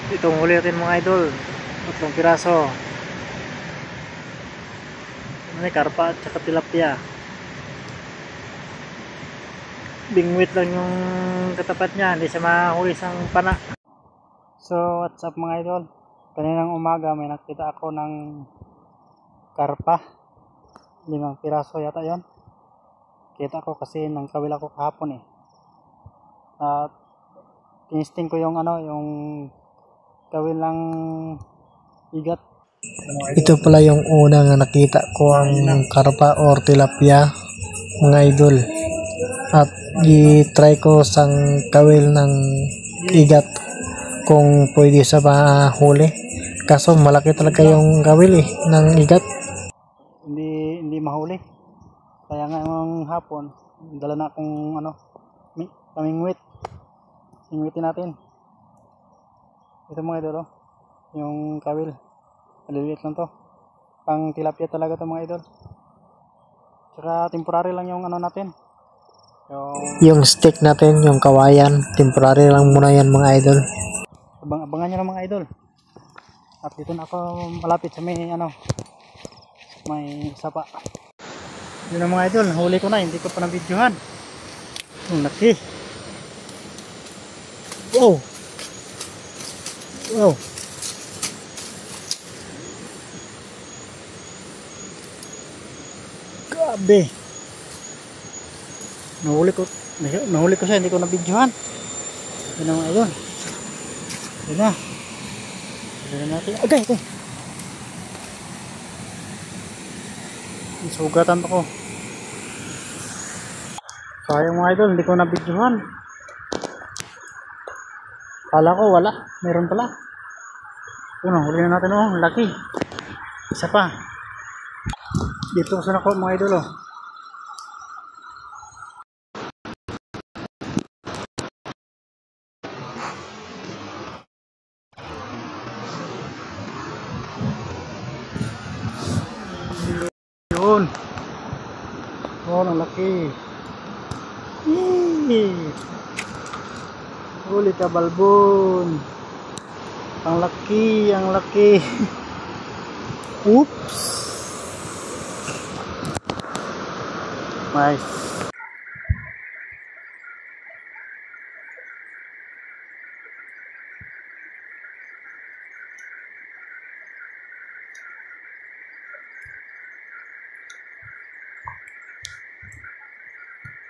Itong huli natin mga idol, 3 piraso. Ano, karpa at saka tilapia. Bingwit lang yung katapat niya, hindi siya mahuli sang pana. So what's up mga idol, kaninang umaga may nakita ako ng karpa, 5 piraso yata yon. Kita ko kasi nang kawil ako kahapon at tinisting ko yung yung kawil ng igat. Ito pala yung unang nakita ko ang karpa or tilapia mga idol, at i-try ko sang kawil ng igat kung pwede sa mahuli, kaso malaki talaga yung kawil ng igat. Hindi mahuli, kaya ngayong hapon dala na akong pamingwit. Ingwitin natin ito mga idol, yung kawil maliliit lang to, pang tilapia talaga to mga idol. Tsaka temporary lang yung natin, yung stick natin, yung kawayan, temporary lang muna yan mga idol. Abangan nyo na mga idol. At dito na ako malapit sa may may sapa. Yun na mga idol, huli ko na, hindi ko pa na-videohan. Ang laki. Wow. Wow. Grabe. Nahuli ko siya, hindi ko na-videohan. Yun na mga idol. Yun na. Yun na natin. Okay. Sugatan ako. Sayang mga idol, hindi ko na-videohan. Kala ko wala, meron pala. Huli na natin laki. Isa pa. Dito sa nako mga idol Yun. Ang laki. Huli ka balbon. Ang laki. Oops. Nice.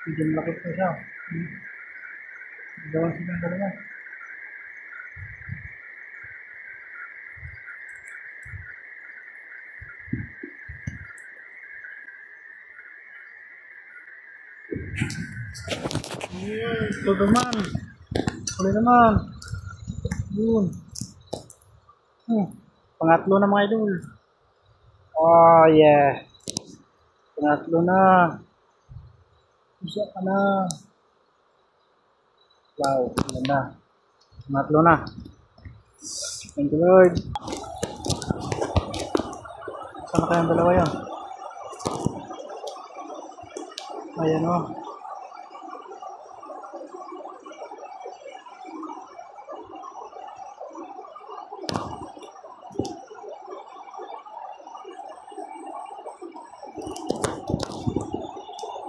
Hindi malaki po siya. Gawin silang dalawa. Ito naman. Huli naman. Yun. Pangatlo na mga idol. Oh yeah. Pangatlo na. Isa ka na. Wow. Ganda. Pangatlo na. Thank you Lord. Saan na kayang dalawa yan? Ayan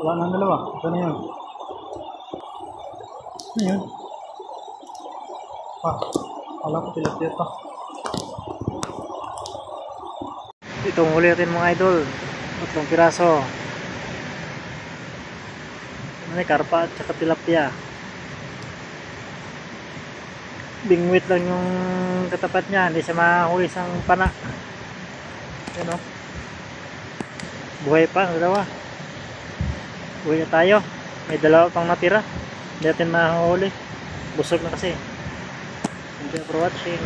wala nang dalawa. Saan na yun? Ayun. Alam ko tilapia pa. Itong huli natin mga idol, 3 piraso. Ano, karpa at saka tilapia. Bingwit lang yung katapat niya, hindi siya mahuli sang pana. Yun buhay pa ang dalawa. Buhay na tayo. May dalawa pang natira. Hindi natin mahuli. Busog na kasi. Thank you for watching.